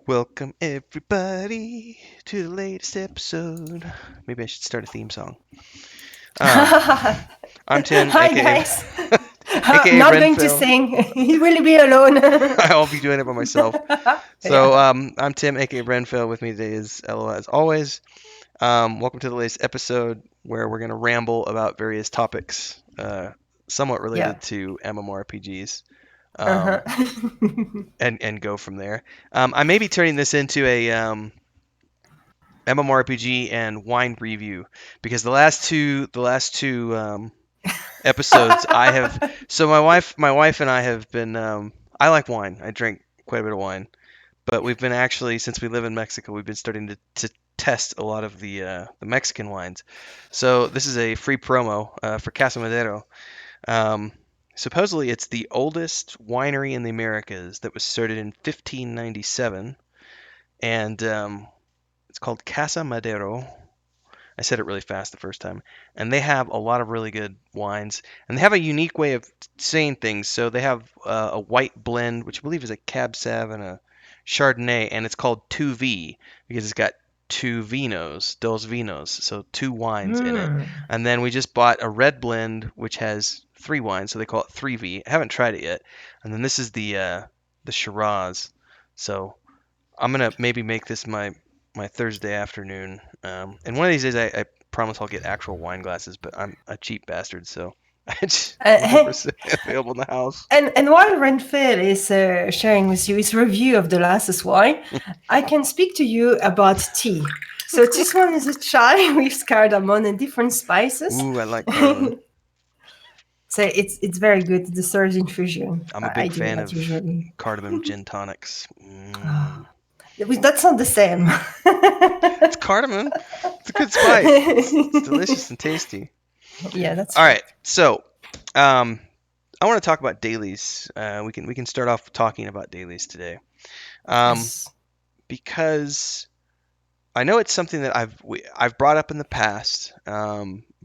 Welcome everybody to the latest episode. Maybe I should start a theme song. Um, I'm Tim, Hi aka guys. aka Not going to Renfell. sing. You will be alone. I'll be doing it by myself. So Yeah. I'm Tim, aka Renfell. With me today is Ella, as always. Welcome to the latest episode where we're gonna ramble about various topics, somewhat Yeah. related to MMORPGs. Uh-huh. Um, and go from there. I may be turning this into a MMORPG and wine review because the last two episodes I have. So my wife and I have been. I like wine. I drink quite a bit of wine, but we've been actually, since we live in Mexico, we've been starting to test a lot of the Mexican wines. So this is a free promo for Casa Madero. Um, Supposedly it's the oldest winery in the Americas that was started in 1597, and it's called Casa Madero. I said it really fast the first time. And they have a lot of really good wines. And they have a unique way of saying things. So they have a white blend, which I believe is a Cab Sav and a Chardonnay, and it's called 2V because it's got two vinos, dos vinos, so two wines in it. Hmm. And then we just bought a red blend, which has three wines, so they call it 3V. I haven't tried it yet. And then this is the Shiraz. So I'm gonna maybe make this my Thursday afternoon. And one of these days, I promise I'll get actual wine glasses, but I'm a cheap bastard, so I just whatever Uh, is available in the house. and while Renfell is sharing with you his review of the last wine, I can speak to you about tea. So this one is a chai with cardamom and different spices. Ooh, I like cardamom. So it's very good. The surge infusion. I'm a I big do fan that of usually. cardamom gin tonics. That's not the same. It's cardamom. It's a good spice. It's delicious and tasty. Yeah, that's All right. right, so um, I want to talk about dailies. We can start off talking about dailies today, um, Yes. because I know it's something that I've brought up in the past,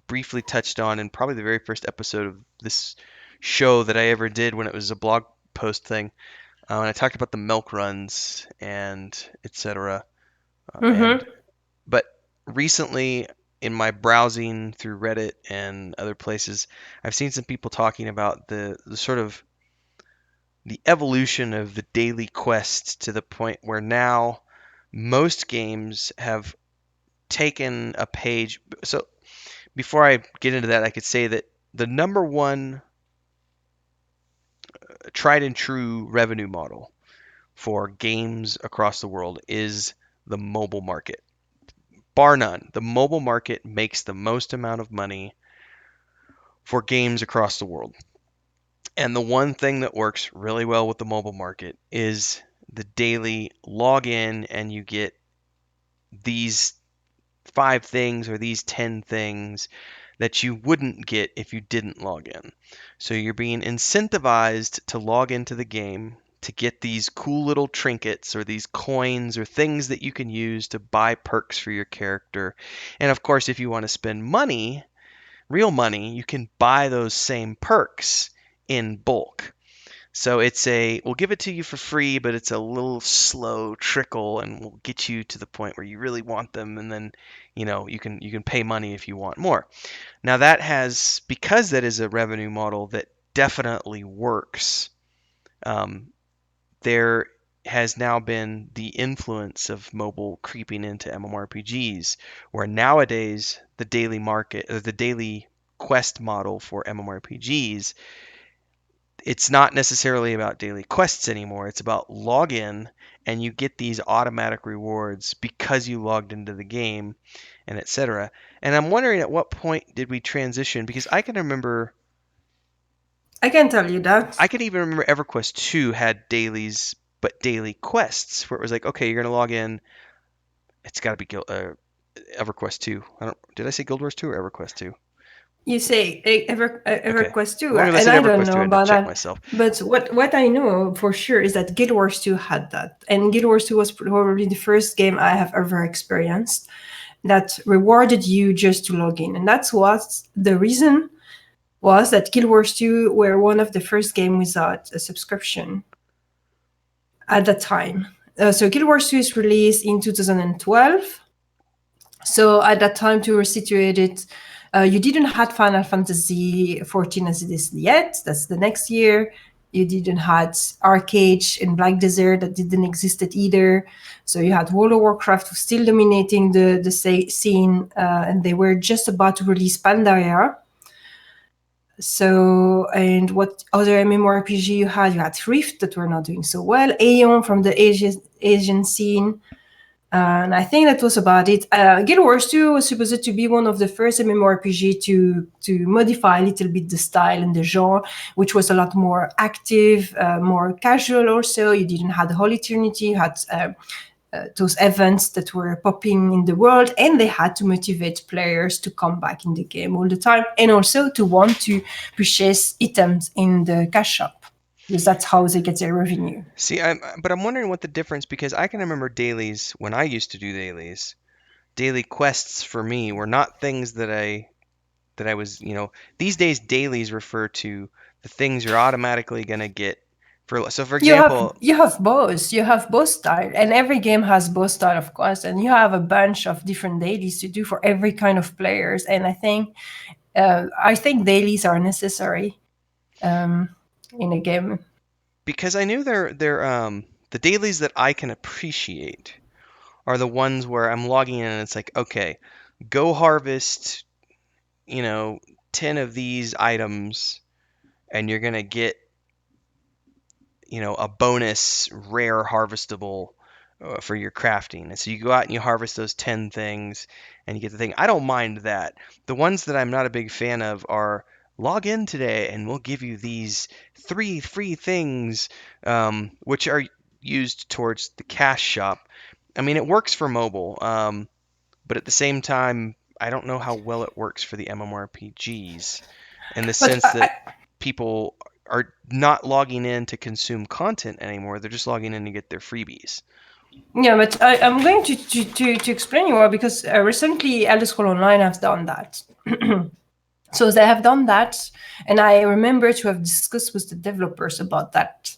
briefly touched on in probably the very first episode of this show that I ever did when it was a blog post thing. And I talked about the milk runs and etc. And Mm-hmm. but recently in my browsing through Reddit and other places, I've seen some people talking about the sort of the evolution of the daily quest to the point where now most games have taken a page. So before I get into that, I could say that the number one tried and true revenue model for games across the world is the mobile market. Bar none, the mobile market makes the most amount of money for games across the world. And the one thing that works really well with the mobile market is the daily login, and you get these five things or these 10 things that you wouldn't get if you didn't log in. So you're being incentivized to log into the game to get these cool little trinkets or these coins or things that you can use to buy perks for your character. And of course, if you want to spend money, real money, you can buy those same perks in bulk. So we'll give it to you for free, but it's a little slow trickle, and we'll get you to the point where you really want them, and then, you can pay money if you want more. Now because that is a revenue model that definitely works. Um, there has now been the influence of mobile creeping into MMORPGs, where nowadays the daily market, or the daily quest model for MMORPGs, it's not necessarily about daily quests anymore. It's about login, and you get these automatic rewards because you logged into the game, and etc. And I'm wondering, at what point did we transition? Because I can tell you that. I can even remember EverQuest 2 had dailies, but daily quests, where it was like, okay, you're gonna log in. It's got to be EverQuest 2. Did I say Guild Wars 2 or EverQuest 2? You say Okay, EverQuest as 2, long as I and said I don't EverQuest 2, I know had to about check that. myself. But what I know for sure is that Guild Wars 2 had that, and Guild Wars 2 was probably the first game I have ever experienced that rewarded you just to log in, and that's what the reason was that Guild Wars 2 were one of the first games without a subscription at the time. So Guild Wars 2 is released in 2012. So at that time, to resituate it, you didn't have Final Fantasy 14 as it is yet. That's the next year. You didn't had Arcade and Black Desert that didn't exist either. So you had World of Warcraft still dominating the scene, and they were just about to release Pandaria. So, and what other MMORPG you had? You had Rift that were not doing so well. Aeon from the Asian scene. And I think that was about it. Guild Wars 2 was supposed to be one of the first MMORPG to modify a little bit the style and the genre, which was a lot more active, more casual also. You didn't have the Holy Trinity, you had those events that were popping in the world, and they had to motivate players to come back in the game all the time, and also to want to purchase items in the cash shop, because that's how they get their revenue. See, but I'm wondering what the difference, because I can remember dailies when I used to do dailies. Daily quests for me were not things that I was, these days dailies refer to the things you're automatically gonna get. For You have example, you have both. You have both style, and every game has both style of course. And you have a bunch of different dailies to do for every kind of players. And I think dailies are necessary in a game. because I knew the dailies that I can appreciate are the ones where I'm logging in and it's like, okay, go harvest, you know, 10 of these items and you're gonna get, a bonus rare harvestable for your crafting. And so you go out and you harvest those 10 things and you get the thing. I don't mind that. The ones that I'm not a big fan of are log in today and we'll give you these 3 free things, which are used towards the cash shop. I mean, it works for mobile, but at the same time, I don't know how well it works for the MMORPGs in the But sense that people are not logging in to consume content anymore. They're just logging in to get their freebies. yeah, but I'm going to explain you why, because recently Elder Scrolls Online has done that. So they have done that, and I remember to have discussed with the developers about that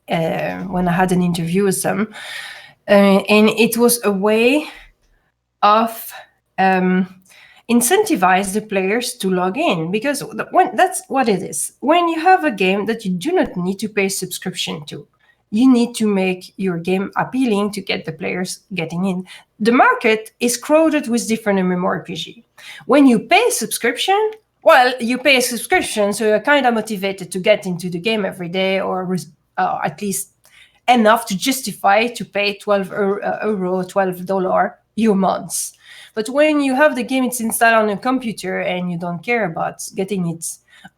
when I had an interview with them. And it was a way of incentivize the players to log in, because when that's what it is. When you have a game that you do not need to pay subscription to, you need to make your game appealing to get the players getting in. The market is crowded with different MMORPG. When you pay subscription, well, you pay a subscription, so you're kind of motivated to get into the game every day, or at least enough to justify to pay 12 euro, $12 your month. But when you have the game, it's installed on a computer and you don't care about getting it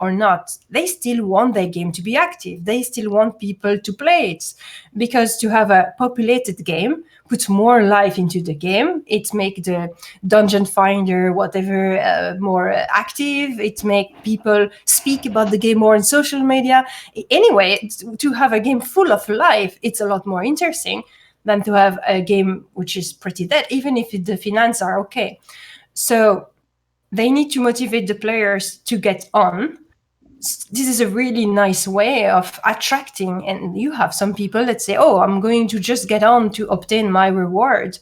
or not, they still want their game to be active. They still want people to play it, because to have a populated game puts more life into the game. It make the dungeon finder, whatever, more active. It make people speak about the game more on social media. Anyway, to have a game full of life, it's a lot more interesting than to have a game which is pretty dead, even if the finance are okay. So they need to motivate the players to get on. This is a really nice way of attracting, and you have some people that say, oh, I'm going to just get on to obtain my reward,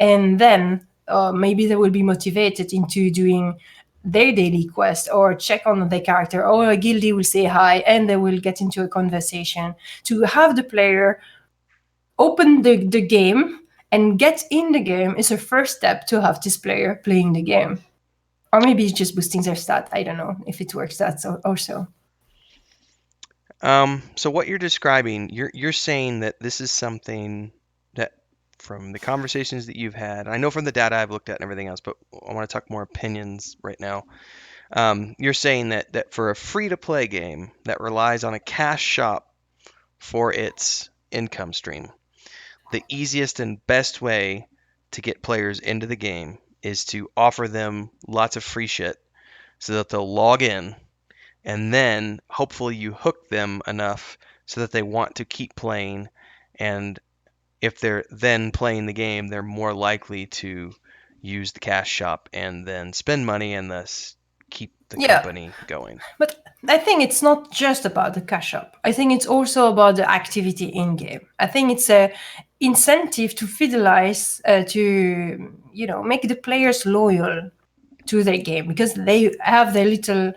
and then maybe they will be motivated into doing their daily quest or check on their character, or a guildie will say hi and they will get into a conversation. To have the player open the game and get in the game is a first step to have this player playing the game. Or maybe it's just boosting their stat. I don't know if it works that also. So what you're describing, you're saying that this is something that, from the conversations that you've had, I know from the data I've looked at and everything else, but I want to talk more opinions right now. You're saying that for a free-to-play game that relies on a cash shop for its income stream, the easiest and best way to get players into the game is to offer them lots of free shit so that they'll log in, and then hopefully you hook them enough so that they want to keep playing, and if they're then playing the game, they're more likely to use the cash shop and then spend money and thus keep the Yeah, company going. but I think it's not just about the cash up. I think it's also about the activity in game. I think incentive to fidelize, to make the players loyal to their game, because they have their little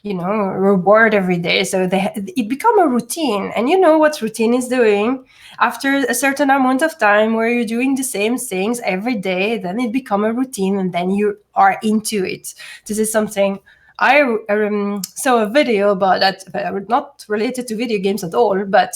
reward every day. So it become a routine, and you know what routine is doing. After a certain amount of time where you're doing the same things every day, then it become a routine, and then you are into it. This is something I saw a video about that, not related to video games at all, but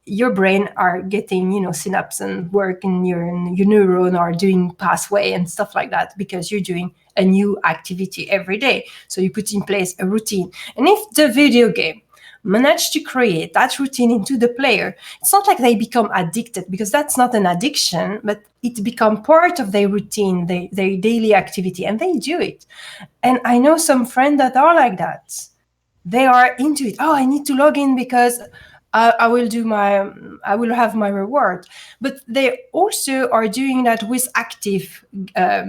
your brain are getting synapse and work in your neuron are doing pathway and stuff like that, because you're doing a new activity every day. So you put in place a routine, and if the video game manage to create that routine into the player, it's not like they become addicted, because that's not an addiction, but it become part of their routine, their daily activity, and they do it. And I know some friends that are like that. They are into it. Oh, I need to log in because I will have my reward. But they also are doing that with active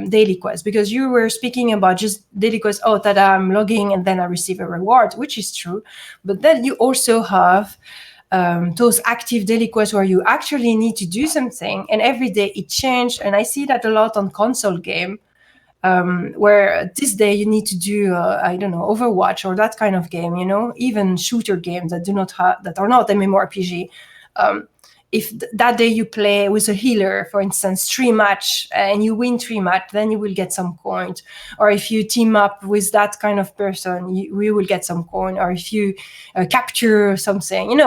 daily quests, because you were speaking about just daily quests. Oh, that I'm logging and then I receive a reward, which is true. But then you also have those active daily quests where you actually need to do something, and every day it changes. And I see that a lot on console game, where this day you need to do I don't know, Overwatch or that kind of game, even shooter games that are not MMORPG. If that day you play with a healer, for instance, 3 match, and you win 3 match, then you will get some coin. Or if you team up with that kind of person, you will get some coin. Or if you capture something,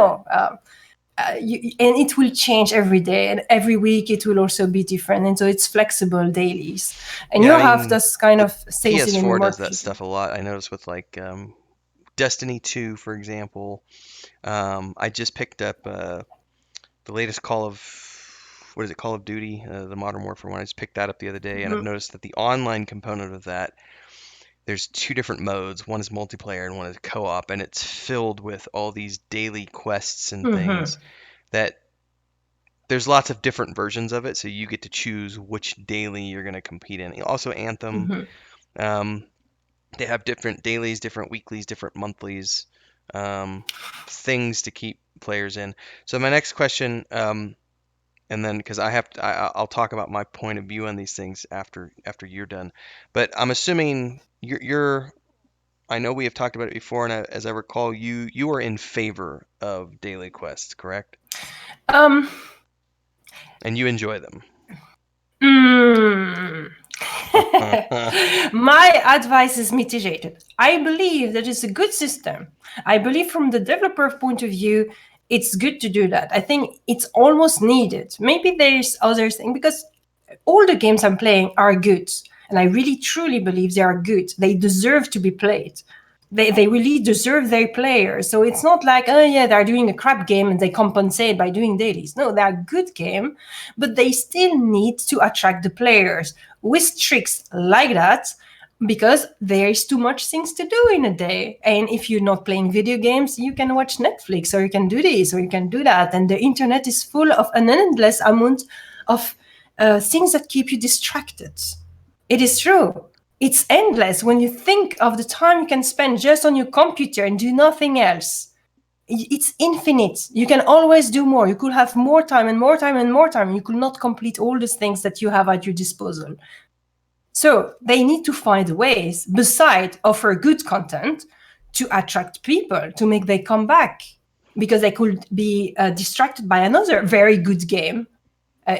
and it will change every day, and every week it will also be different, and so it's flexible dailies, and you Yeah, I have mean, this kind the of things in PS4 does that MMORPG. stuff a lot. I noticed with like Destiny 2, for example. I just picked up the latest Call of what is it, Call of Duty, the Modern Warfare one. I just picked that up the other day, and I've Mm-hmm. noticed that the online component of that, there's two different modes. One is multiplayer and one is co-op, and it's filled with all these daily quests and Mm-hmm. things that there's lots of different versions of it, so you get to choose which daily you're going to compete in. Also, Anthem, Mm-hmm. um, they have different dailies, different weeklies, different monthlies, um, things to keep players in. So my next question, and then because I'll talk about my point of view on these things after you're done. But I'm assuming you're I know we have talked about it before, and as I recall, you are in favor of daily quests, correct? um And you enjoy them. mm, my advice is mitigated. I believe that it's a good system. I believe from the developer point of view, it's good to do that. I think it's almost needed. Maybe there's other thing, because all the games I'm playing are good, and I really truly believe they are good. They deserve to be played. They really deserve their players. So it's not like, oh yeah, they're doing a crap game and they compensate by doing dailies. No, they're a good game, but they still need to attract the players with tricks like that, because there is too much things to do in a day. And if you're not playing video games, you can watch Netflix, or you can do this, or you can do that. And the internet is full of an endless amount of things that keep you distracted. It is true. It's endless when you think of the time you can spend just on your computer and do nothing else. It's infinite. You can always do more. You could have more time and more time and more time. You could not complete all the things that you have at your disposal. So they need to find ways, beside offer good content, to attract people, to make they come back, because they could be distracted by another very good game.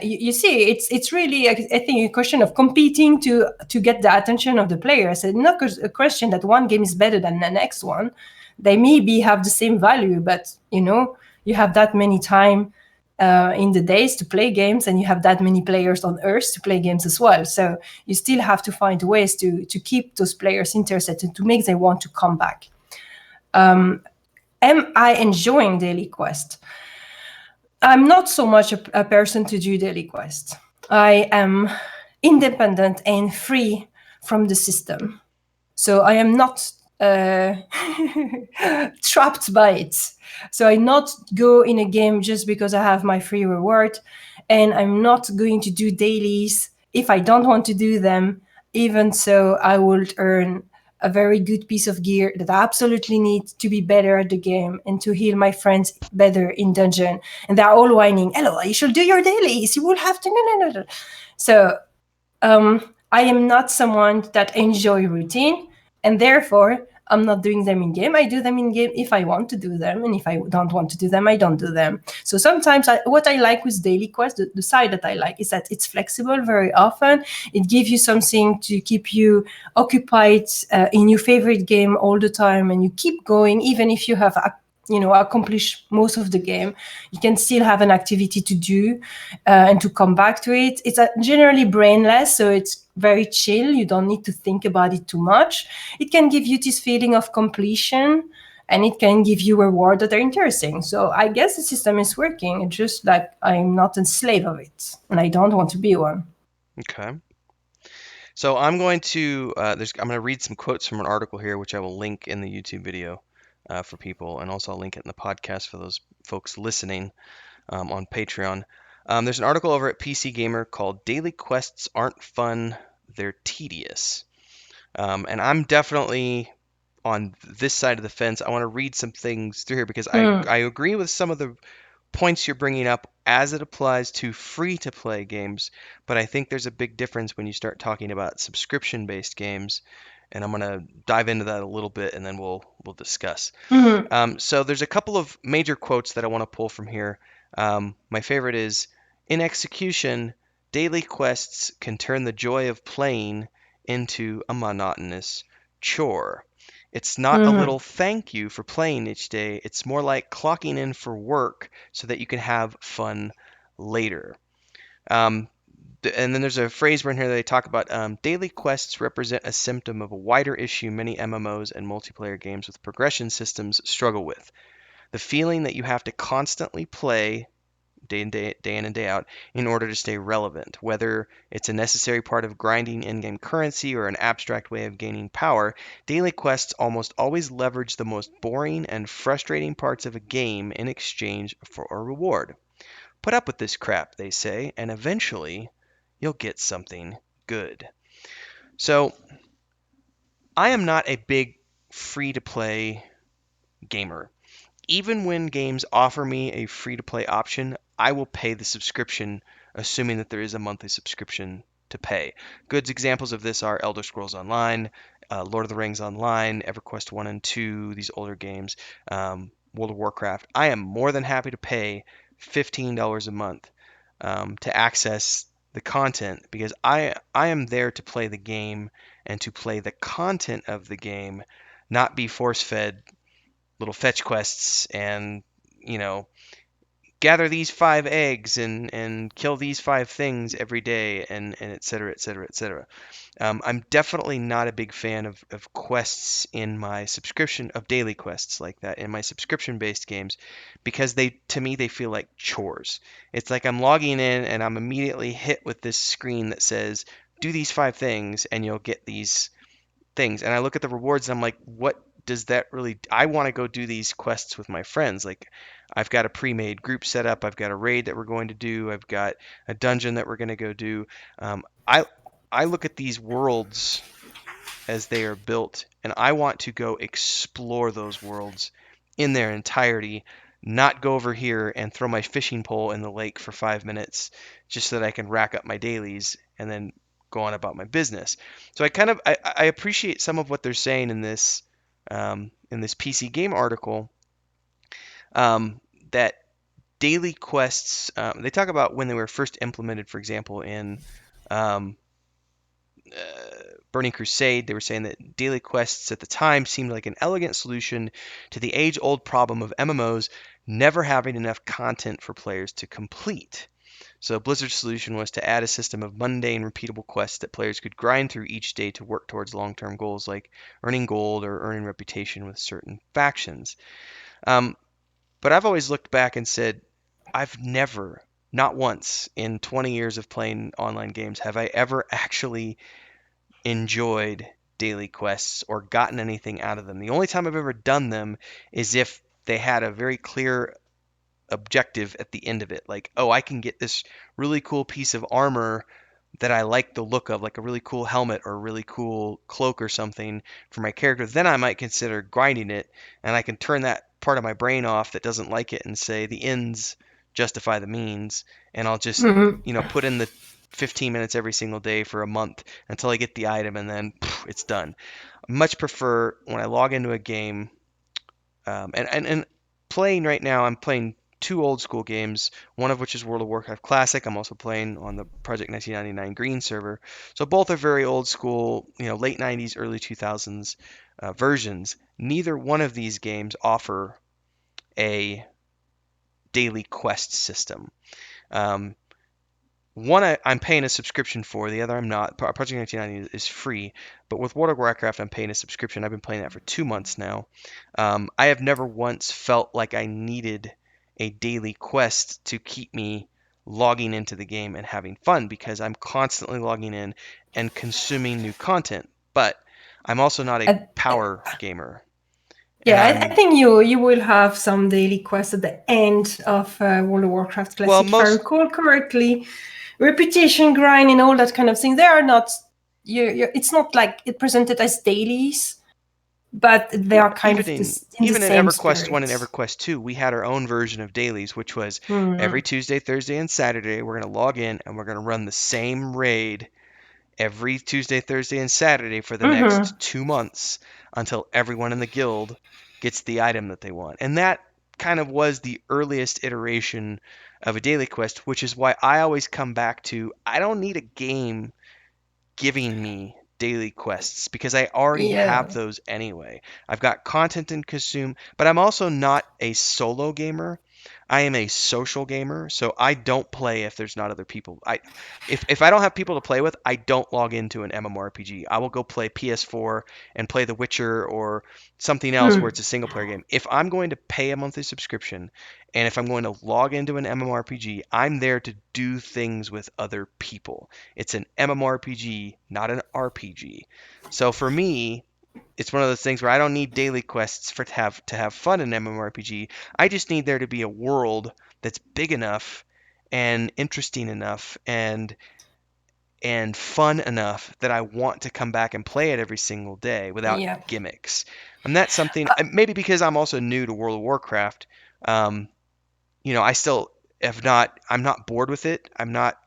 You see, it's really, I think, a question of competing to get the attention of the players, and not a question that one game is better than the next one. They maybe have the same value, but you have that many time in the days to play games, and you have that many players on Earth to play games as well. So you still have to find ways to keep those players interested and to make them want to come back. Am I enjoying daily quest? I'm not so much a person to do daily quests. I am independent and free from the system. So I am not trapped by it. So I not go in a game just because I have my free reward, and I'm not going to do dailies if I don't want to do them. Even so, I will earn a very good piece of gear that I absolutely need to be better at the game and to heal my friends better in dungeon. And they're all whining, "Hello, you should do your dailies. You will have to." No, no, no, no. So I am not someone that enjoy routine, and therefore I'm not doing them in game. I do them in game if I want to do them, and if I don't want to do them, I don't do them. So sometimes what I like with daily quest, the side that I like is that it's flexible very often. It gives you something to keep you occupied in your favorite game all the time, and you keep going even if you have accomplish most of the game. You can still have an activity to do and to come back to it. It's generally brainless, so it's very chill. You don't need to think about it too much. It can give you this feeling of completion, and it can give you rewards that are interesting. So I guess the system is working. It's just like I'm not a slave of it, and I don't want to be one. Okay. So I'm going to I'm going to read some quotes from an article here, which I will link in the YouTube video for people, and also I'll link it in the podcast for those folks listening on Patreon. There's an article over at PC Gamer called "Daily Quests Aren't Fun, They're Tedious," and I'm definitely on this side of the fence. I want to read some things through here because I agree with some of the points you're bringing up as it applies to free to play games, but I think there's a big difference when you start talking about subscription based games, and I'm going to dive into that a little bit and then we'll discuss. Mhm. So there's a couple of major quotes that I want to pull from here. My favorite is, "In execution, daily quests can turn the joy of playing into a monotonous chore. It's not a Mhm. little thank you for playing each day. It's more like clocking in for work so that you can have fun later." Um, and then there's a phrase in here that they talk about daily quests represent a symptom of a wider issue many MMOs and multiplayer games with progression systems struggle with. The feeling that you have to constantly play day in and day out in order to stay relevant. Whether it's a necessary part of grinding in-game currency or an abstract way of gaining power, daily quests almost always leverage the most boring and frustrating parts of a game in exchange for a reward. Put up with this crap, they say, and eventually you'll get something good. So, I am not a big free to play gamer. Even when games offer me a free to play option, I will pay the subscription, assuming that there is a monthly subscription to pay. Good examples of this are Elder Scrolls Online, Lord of the Rings Online, EverQuest 1 and 2, these older games, World of Warcraft. I am more than happy to pay $15 a month to access the content because I am there to play the game and to play the content of the game, not be force fed little fetch quests and you know gather these 5 eggs and kill these 5 things every day and et cetera, et cetera, et cetera. I'm definitely not a big fan of quests in my subscription of daily quests like that in my subscription based games because they to me they feel like chores. It's like I'm logging in and I'm immediately hit with this screen that says do these 5 things and you'll get these things. And I look at the rewards and I'm like, what does that really? I want to go do these quests with my friends. Like, I've got a pre-made group set up. I've got a raid that we're going to do. I've got a dungeon that we're going to go do. I look at these worlds as they are built, and I want to go explore those worlds in their entirety, not go over here and throw my fishing pole in the lake for 5 minutes just so that I can rack up my dailies and then go on about my business. So I appreciate some of what they're saying in this PC game article that daily quests they talk about when they were first implemented, for example, in um, Burning Crusade. They were saying that daily quests at the time seemed like an elegant solution to the age old problem of MMOs never having enough content for players to complete. So Blizzard's solution was to add a system of mundane, repeatable quests that players could grind through each day to work towards long-term goals like earning gold or earning reputation with certain factions. Um, but I've always looked back and said, I've never, not once in 20 years of playing online games, have I ever actually enjoyed daily quests or gotten anything out of them. The only time I've ever done them is if they had a very clear objective at the end of it. Like, oh, I can get this really cool piece of armor that I like the look of, like a really cool helmet or a really cool cloak or something for my character, then I might consider grinding it, and I can turn that part of my brain off that doesn't like it and say the ends justify the means, and I'll just, Mhm. put in the 15 minutes every single day for a month until I get the item, and then it's done. I much prefer when I log into a game, and playing right now, I'm playing two old school games, one of which is World of Warcraft Classic. I'm also playing on the Project 1999 Green server. So both are very old school, late 90s, early 2000s versions. Neither one of these games offer a daily quest system. Um, One I'm paying a subscription for, the other I'm not. Project 1990 is free, but with World of Warcraft I'm paying a subscription. I've been playing that for 2 months now. I have never once felt like I needed a daily quest to keep me logging into the game and having fun because I'm constantly logging in and consuming new content. But I'm also not a And, power gamer, and yeah, I I'm think you will have some daily quests at the end of World of Warcraft well Classic, if I most recall correctly. Reputation grind and all that kind of thing. They are not. It's not like it presented as dailies, but they No, are kind even of in this in the even in same EverQuest 1 and spirit. EverQuest 2, we had our own version of dailies, which was every Mm-hmm. Tuesday, Thursday, and Saturday, we're going to log in and we're going to run the same raid every Tuesday, Thursday, and Saturday for the Mm-hmm. next 2 months until everyone in the guild gets the item that they want. And that kind of was the earliest iteration of a daily quest, which is why I always come back to I don't need a game giving me daily quests because I already have Yeah. those anyway. I've got content to consume, but I'm also not a solo gamer. I am a social gamer, so I don't play if there's not other people. If I don't have people to play with, I don't log into an MMORPG. I will go play PS4 and play The Witcher or something else where Mm. it's a single player game. If I'm going to pay a monthly subscription and if I'm going to log into an MMORPG, I'm there to do things with other people. It's an MMORPG, not an RPG. So for me, it's one of those things where I don't need daily quests for to have fun in MMORPG. I just need there to be a world that's big enough and interesting enough and fun enough that I want to come back and play it every single day without Yeah. gimmicks. And that's something maybe because I'm also new to World of Warcraft. Um, I still have not. I'm not bored with it. I'm not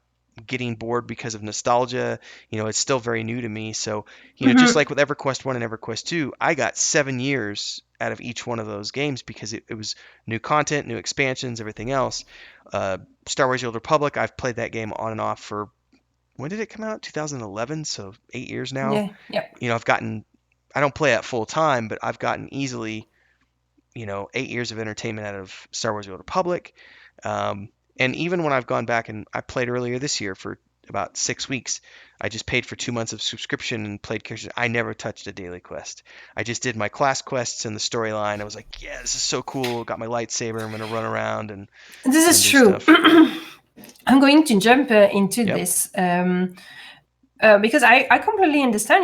getting bored because of nostalgia. It's still very new to me. So, just Mm-hmm. like with EverQuest 1 and EverQuest 2, I got 7 years out of each one of those games because it was new content, new expansions, everything else. Star Wars: The Old Republic, I've played that game on and off for when did it come out? 2011, so 8 years now. Yeah. Yeah. I've gotten, I don't play it full time, but I've gotten easily 8 years of entertainment out of Star Wars: The Old Republic. Um, and even when I've gone back and I played earlier this year for about 6 weeks, I just paid for 2 months of subscription and played characters. I never touched a daily quest. I just did my class quests and the storyline. I was like, yeah, this is so cool. Got my lightsaber. I'm gonna run around and This is do true. stuff. I'm going to jump into Yep. this because I completely understand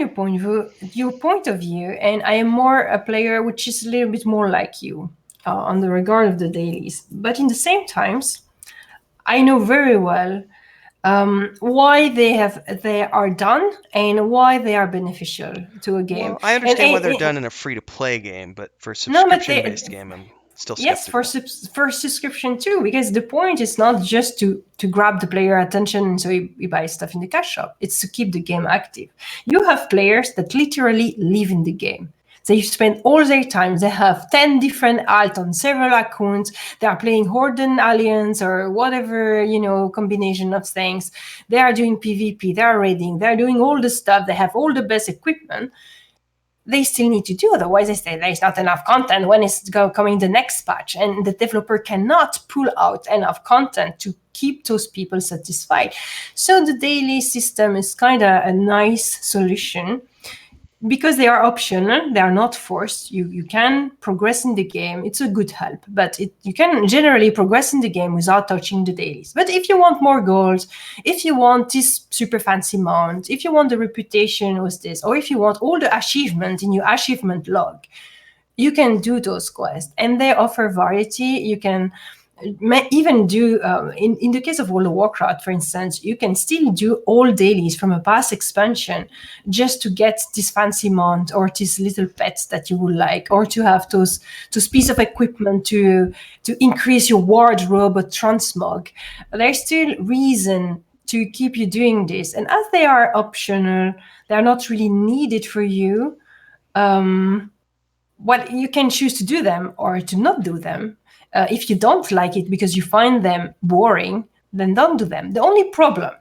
your point of view, and I am more a player which is a little bit more like you on the regard of the dailies. But in the same times, I know very well why they are done and why they are beneficial to a game. Well, I And, understand why they're done in a free-to-play game, but for a no, but subscription-based game, I'm still yes, for skeptical. for subscription too, because the point is not just to grab the player attention so he buys stuff in the cash shop. It's to keep the game active. You have players that literally live in the game. They spend all their time. They have 10 different alt on several accounts. They are playing Horde and Alliance or whatever, combination of things. They are doing PvP. They are raiding. They are doing all the stuff. They have all the best equipment. They still need to do. Otherwise, they say there's not enough content when it's coming the next patch, and the developer cannot pull out enough content to keep those people satisfied. So the daily system is kind of a nice solution because they are optional, they are not forced. You can progress in the game. It's a good help, but you can generally progress in the game without touching the dailies. But if you want more goals, if you want this super fancy mount, if you want the reputation with this, or if you want all the achievement in your achievement log, you can do those quests, and they offer variety. You can even do in the case of World of Warcraft, for instance, you can still do all dailies from a past expansion just to get this fancy mount or these little pets that you would like, or to have those piece of equipment to increase your wardrobe or transmog. There's still reason to keep you doing this, and as they are optional, they are not really needed for you. Well, you can choose to do them or to not do them. If you don't like it because you find them boring, then don't do them. The only problem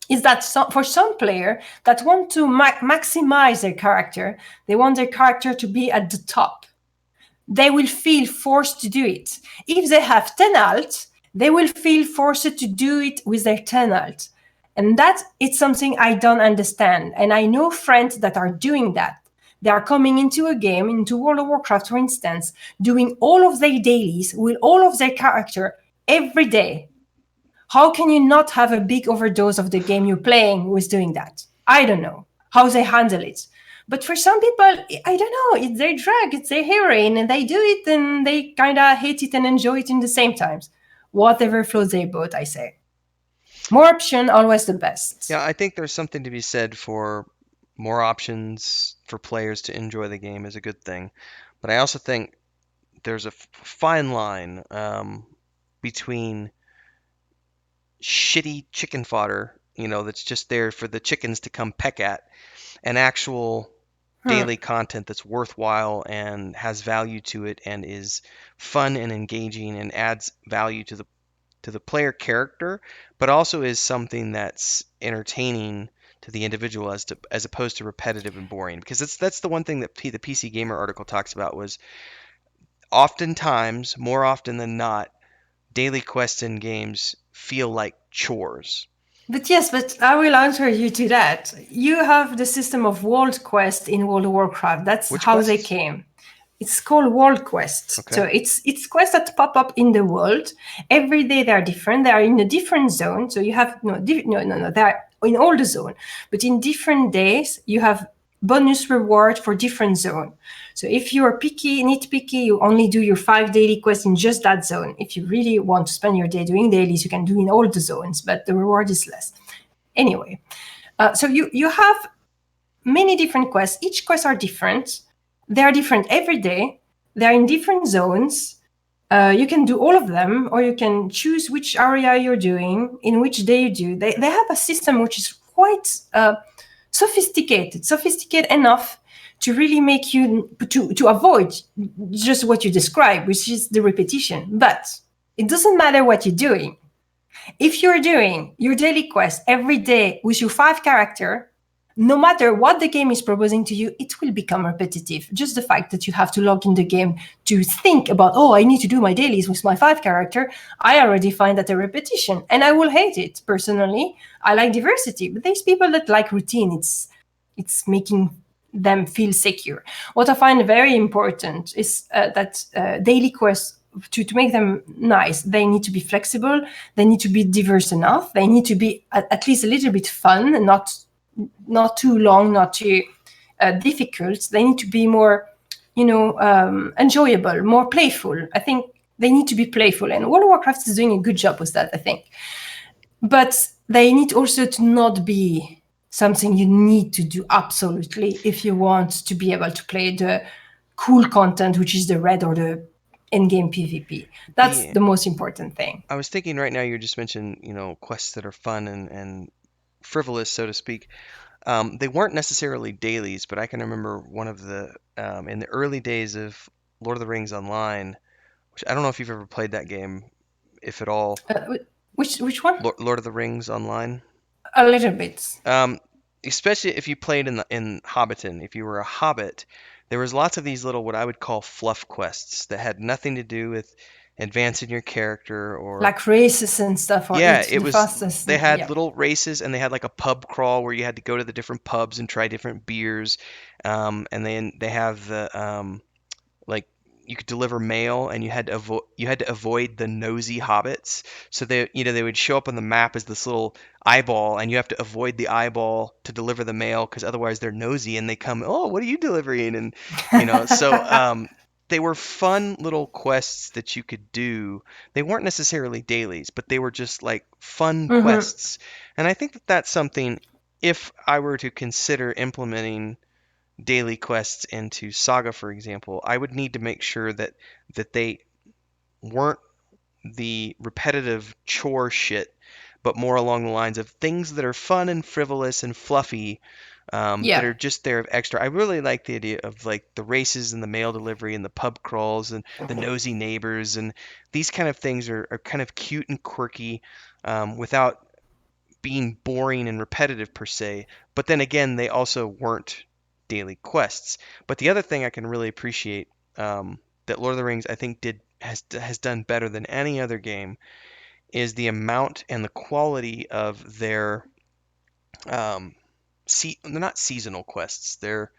is that for some player that want to maximize their character, they want their character to be at the top. They will feel forced to do it. If they have 10 alt, they will feel forced to do it with their 10 alt. And that is something I don't understand. And I know friends that are doing that. They are coming into a game, into World of Warcraft, for instance, doing all of their dailies with all of their character every day. How can you not have a big overdose of the game you're playing with doing that? I don't know how they handle it. But for some people, I don't know, it's their drug, it's their heroin, and they do it and they kind of hate it and enjoy it in the same times. Whatever floats their boat, I say. More option, always the best. Yeah, I think there's something to be said for more options for players to enjoy the game is a good thing. But I also think there's a fine line between shitty chicken fodder, that's just there for the chickens to come peck at, and actual daily content that's worthwhile and has value to it and is fun and engaging and adds value to the player character, but also is something that's entertaining to the individual as opposed to repetitive and boring. Because that's the one thing that the PC Gamer article talks about was oftentimes, more often than not, daily quests in games feel like chores. But yes, but I will answer you to that. You have the system of World Quest in World of Warcraft. That's Which how they quests? came. It's called World Quest. Okay. So it's quests that pop up in the world. Every day they are different. They are in a different zone. So you have no. They are in all the zone, but in different days you have bonus reward for different zone. So if you are nitpicky, you only do your 5 daily quests in just that zone. If you really want to spend your day doing dailies, you can do in all the zones, but the reward is less. Anyway, so you have many different quests. Each quest are different. They are different every day. They are in different zones. You can do all of them, or you can choose which area you're doing, in which day you do. They have a system which is quite sophisticated enough to really make you to avoid just what you described, which is the repetition. But it doesn't matter what you're doing. If you're doing your daily quest every day with your 5 character, no matter what the game is proposing to you, it will become repetitive. Just the fact that you have to log in the game to think about, oh, I need to do my dailies with my 5 character, I already find that a repetition, and I will hate it. Personally, I like diversity, but there's people that like routine. It's making them feel secure. What I find very important is that daily quests, to make them nice, they need to be flexible, they need to be diverse enough, they need to be at least a little bit fun, and not too long, not too difficult. They need to be more, enjoyable, more playful. I think they need to be playful, and World of Warcraft is doing a good job with that, I think. But they need also to not be something you need to do absolutely if you want to be able to play the cool content, which is the red or the in-game PvP. That's the most important thing. I was thinking right now, you just mentioned, quests that are fun and frivolous, so to speak. They weren't necessarily dailies, but I can remember one of the in the early days of Lord of the Rings Online, which I don't know if you've ever played that game, if at all. Which one? Lord of the Rings Online. A little bit. Especially if you played in Hobbiton, if you were a hobbit, there was lots of these little what I would call fluff quests that had nothing to do with advancing your character or like races and stuff, or yeah, eat it the was fastest. they had Yeah. little races and they had like a pub crawl where you had to go to the different pubs and try different beers. And then they have the like you could deliver mail and you had to avoid the nosy hobbits. So they would show up on the map as this little eyeball and you have to avoid the eyeball to deliver the mail because otherwise they're nosy and they come, "Oh, what are you delivering?" And so they were fun little quests that you could do. They weren't necessarily dailies, but they were just like fun Mm-hmm. quests. And I think that that's something, if I were to consider implementing daily quests into Saga, for example, I would need to make sure that they weren't the repetitive chore shit, but more along the lines of things that are fun and frivolous and fluffy, that Yeah. are just there of extra. I really like the idea of like the races and the mail delivery and the pub crawls and the nosy neighbors, and these kind of things are kind of cute and quirky, without being boring and repetitive per se. But then again, they also weren't daily quests. But the other thing I can really appreciate, that Lord of the Rings I think did has done better than any other game, is the amount and the quality of their, um, they're not seasonal quests. They're,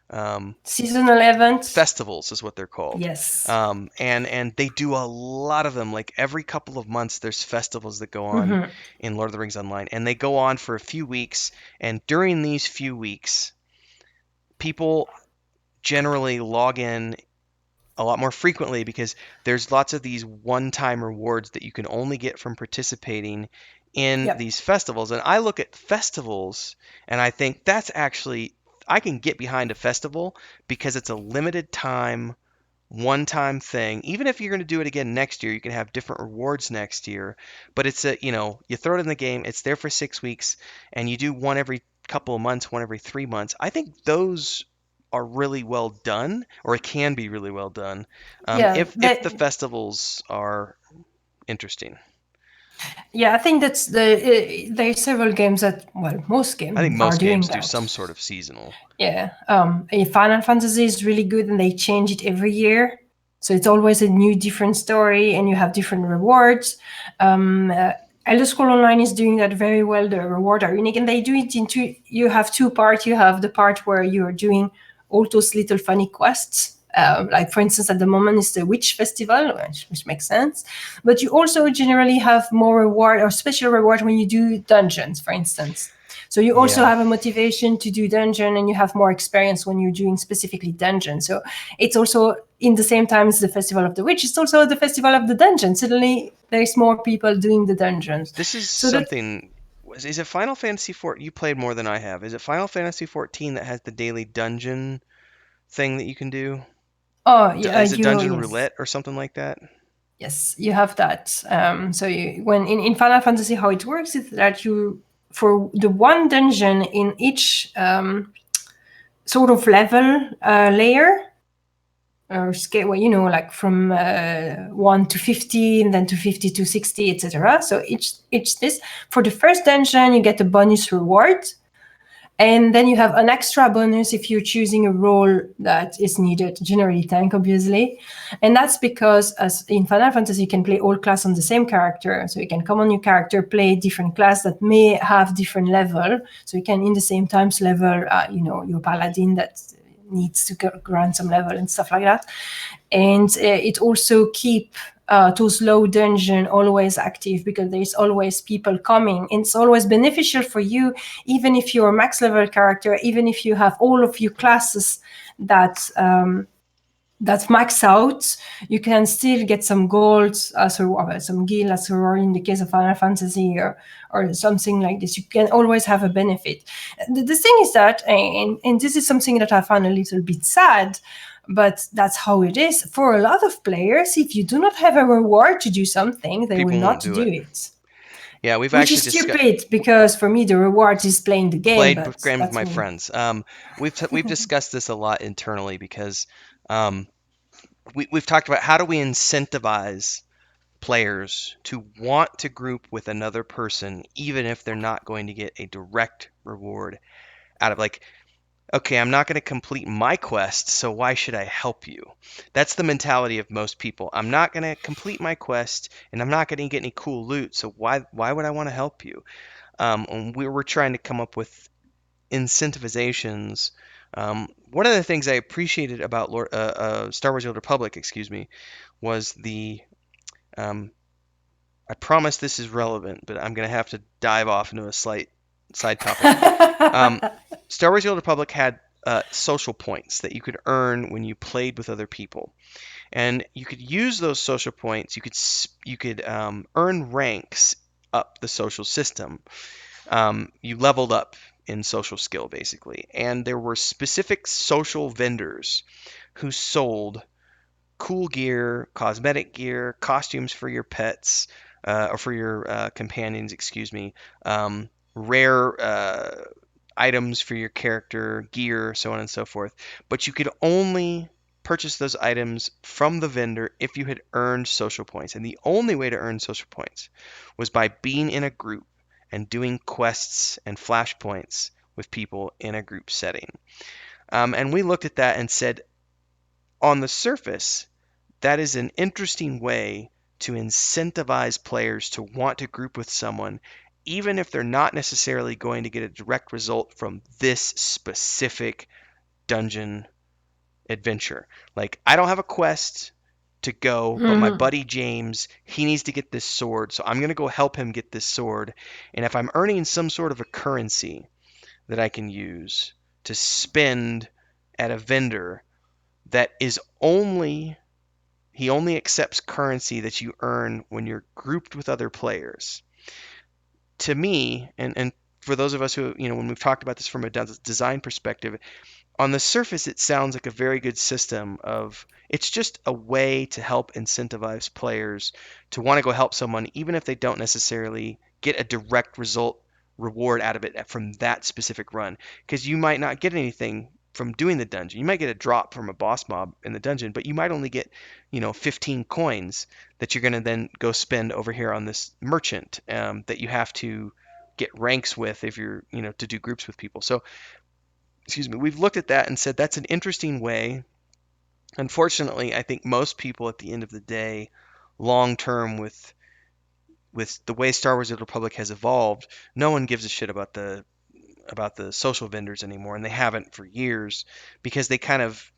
um, Seasonal event. festivals is what they're called. Yes. And they do a lot of them. Like every couple of months, there's festivals that go on Mm-hmm. in Lord of the Rings Online, and they go on for a few weeks. And during these few weeks, people generally log in a lot more frequently because there's lots of these one-time rewards that you can only get from participating in Yep. these festivals. And I look at festivals and I think that's actually, I can get behind a festival because it's a limited time, one time thing. Even if you're going to do it again next year, you can have different rewards next year. But it's a, you throw it in the game, it's there for 6 weeks, and you do one every couple of months, one every 3 months. I think those are really well done, or it can be really well done, Yeah. if the festivals are interesting. Yeah, I think that's there's several games that, well, most I think games are most doing games do that. some sort of seasonal. Yeah. Final Fantasy is really good, and they change it every year, so it's always a new, different story, and you have different rewards. Um, uh, Elder Scroll Online is doing that very well. The rewards are unique, and they do it into. You have two parts. You have the part where you're doing all those little funny quests. Like, for instance, at the moment is the Witch Festival, which makes sense. But you also generally have more reward or special reward when you do dungeons, for instance. So you also Yeah. have a motivation to do dungeon, and you have more experience when you're doing specifically dungeon. So it's also in the same time as the Festival of the Witch, it's also the Festival of the Dungeon. Suddenly there's more people doing the dungeons. This is So that, something. Is it Final Fantasy 4? You played more than I have. Is it Final Fantasy 14 that has the daily dungeon thing that you can do? oh yeah, Is it you Dungeon yes. Roulette or something like that? Yes, you have that. So when in Final Fantasy, how it works is that you, for the one dungeon in each sort of level layer or scale, well, like from 1 to 50, and then to 50 to 60, etc. So each this, for the first dungeon you get a bonus reward, and then you have an extra bonus if you're choosing a role that is needed, generally tank, obviously. And that's because, as in Final Fantasy, you can play all class on the same character. So you can come on your character, play different class that may have different level. So you can, in the same times, level, your paladin that needs to grant some level and stuff like that. And it also keep those low dungeon always active, because there's always people coming, and it's always beneficial for you, even if you're a max level character, even if you have all of your classes that max out, you can still get some gold as a, well, some gil as a reward in the case of Final Fantasy, or something like this. You can always have a benefit. The thing is that, and this is something that I found a little bit sad, but that's how it is for a lot of players. If you do not have a reward to do something, they will People won't not do do it. it. Yeah, we've Which actually is discussed stupid, because for me the reward is playing the game, played but game with that's my me. friends. We've discussed this a lot internally because, um, we've talked about how do we incentivize players to want to group with another person even if they're not going to get a direct reward out of, like, okay, I'm not going to complete my quest, so why should I help you? That's the mentality of most people. I'm not going to complete my quest and I'm not going to get any cool loot, so why would I want to help you? And we were trying to come up with incentivizations. One of the things I appreciated about Star Wars: The Old Republic, excuse me, was the, um, I promise this is relevant, but I'm going to have to dive off into a slight side topic. Um, Star Wars: The Old Republic had social points that you could earn when you played with other people, and you could use those social points. You could earn ranks up the social system. You leveled up in social skill basically, and there were specific social vendors who sold cool gear, cosmetic gear, costumes for your pets, or for your companions, excuse me, rare items for your character, gear, so on and so forth. But you could only purchase those items from the vendor if you had earned social points. And the only way to earn social points was by being in a group and doing quests and flashpoints with people in a group setting. And we looked at that and said, on the surface, that is an interesting way to incentivize players to want to group with someone, even if they're not necessarily going to get a direct result from this specific dungeon adventure. Like, I don't have a quest to go, but my Hmm. buddy James, he needs to get this sword, so I'm going to go help him get this sword. And if I'm earning some sort of a currency that I can use to spend at a vendor that is only he only accepts currency that you earn when you're grouped with other players. To me, and for those of us who, when we've talked about this from a design perspective, on the surface, it sounds like a very good system of it's just a way to help incentivize players to want to go help someone, even if they don't necessarily get a direct result reward out of it from that specific run. Because you might not get anything from doing the dungeon. You might get a drop from a boss mob in the dungeon, but you might only get, 15 coins that you're going to then go spend over here on this merchant that you have to get ranks with if you're, to do groups with people. So excuse me, we've looked at that and said that's an interesting way. Unfortunately, I think most people at the end of the day, long term with the way Star Wars: The Republic has evolved, no one gives a shit about the social vendors anymore, and they haven't for years because they kind of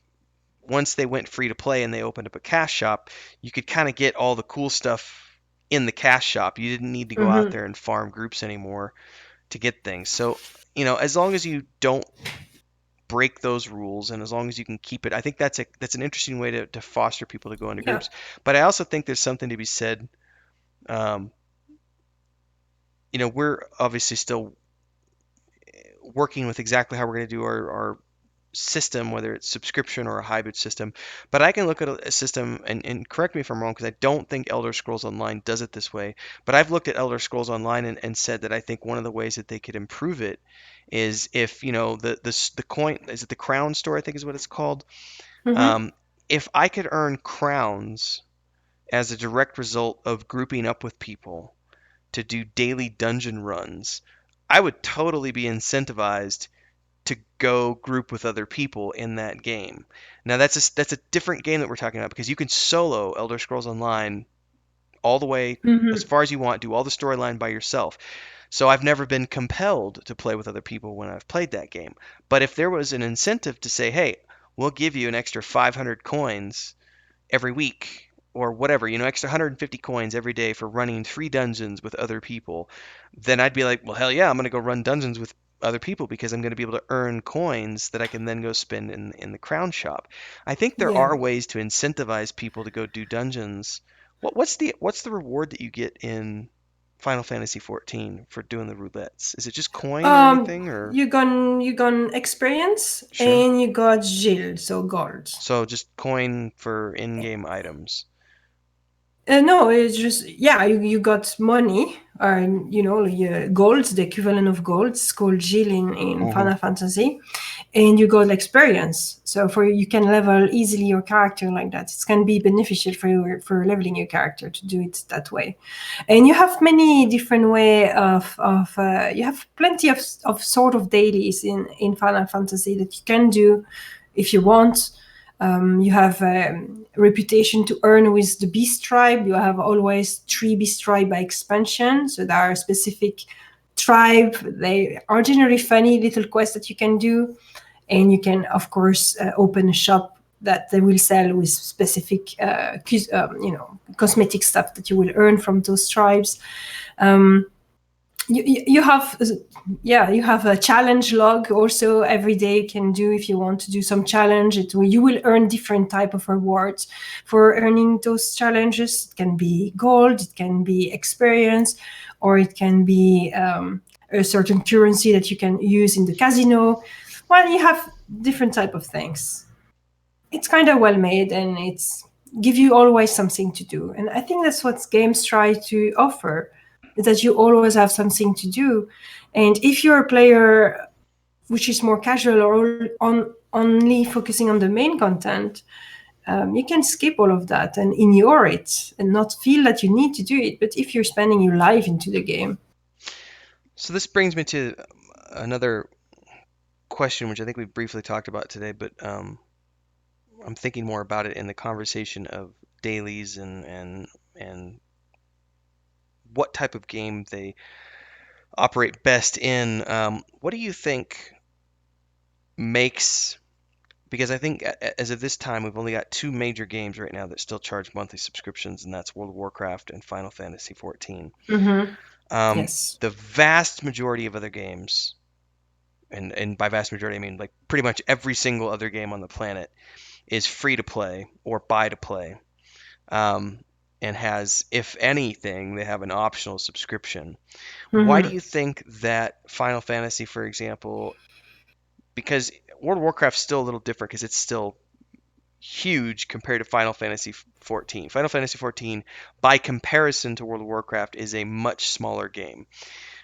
once they went free to play and they opened up a cash shop, you could kind of get all the cool stuff in the cash shop. You didn't need to go out Hmm. there and farm groups anymore to get things. So, as long as you don't break those rules and as long as you can keep it, I think that's an interesting way to foster people to go into Yeah. groups. But I also think there's something to be said. um, we're obviously still working with exactly how we're going to do our system, whether it's subscription or a hybrid system. But I can look at a system, and correct me if I'm wrong, because I don't think Elder Scrolls Online does it this way. But I've looked at Elder Scrolls Online and said that I think one of the ways that they could improve it is if, the coin, is it the crown store, I think is what it's called. Hmm. Um, if I could earn crowns as a direct result of grouping up with people to do daily dungeon runs, I would totally be incentivized to go group with other people in that game. Now that's a different game that we're talking about because you can solo Elder Scrolls Online all the way as Hmm. far as you want, do all the storyline by yourself. So I've never been compelled to play with other people when I've played that game. But if there was an incentive to say, "Hey, we'll give you an extra 500 coins every week or whatever, extra 150 coins every day for running 3 dungeons with other people," then I'd be like, well, hell yeah, I'm going to go run dungeons with other people because I'm going to be able to earn coins that I can then go spend in the crown shop. I think there Yeah. are ways to incentivize people to go do dungeons. What's the reward that you get in Final Fantasy 14 for doing the roulettes? Is it just coin or anything or You got experience sure? and you got Gil, so gold. So just coin for in-game items. No, it's just yeah, you got money, or gold, the equivalent of gold. It's called Gil in Hmm. Final Fantasy, and you got experience. So for you can level easily your character like that. It can be beneficial for leveling your character to do it that way. And you have many different way of you have plenty of sort of dailies in Final Fantasy that you can do if you want. You have reputation to earn with the Beast Tribe. You have always 3 Beast Tribe by expansion. So there are specific tribe. They are generally funny little quests that you can do. And you can, of course, open a shop that they will sell with specific, cosmetic stuff that you will earn from those tribes. Um, you have, yeah, you have a challenge log also every day you can do. If you want to do some challenge, you will earn different type of rewards for earning those challenges. It can be gold, it can be experience, or it can be a certain currency that you can use in the casino. Well, you have different type of things. It's kind of well made, and it's give you always something to do. And I think that's what games try to offer, is that you always have something to do. And if you're a player which is more casual or only focusing on the main content, you can skip all of that and ignore it and not feel that you need to do it. But if you're spending your life into the game. So this brings me to another question, which I think we briefly talked about today, but I'm thinking more about it in the conversation of dailies and what type of game they operate best in. What do you think makes, because I think as of this time we've only got two major games right now that still charge monthly subscriptions, and that's World of Warcraft and Final Fantasy 14. Mm-hmm. Um, Yes. the vast majority of other games, and by vast majority I mean like pretty much every single other game on the planet, is free to play or buy to play, um, and has, if anything, they have an optional subscription. Why do Mm-hmm. you think that Final Fantasy, for example, because World of Warcraft's still a little different because it's still huge compared to Final Fantasy 14. Final Fantasy 14, by comparison to World of Warcraft, is a much smaller game.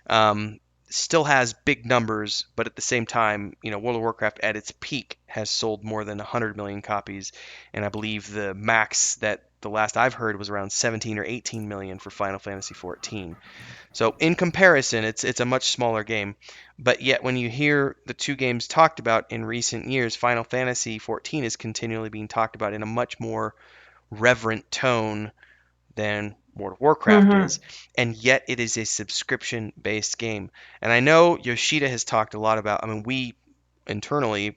Um, Still has big numbers, but at the same time, World of Warcraft at its peak has sold more than 100 million copies, and I believe the max that the last I've heard was around 17 or 18 million for Final Fantasy 14. So in comparison, it's a much smaller game, but yet when you hear the two games talked about in recent years, Final Fantasy 14 is continually being talked about in a much more reverent tone than World of Warcraft Mm-hmm. is, and yet it is a subscription based game. And I know Yoshida has talked a lot about, I mean, we internally,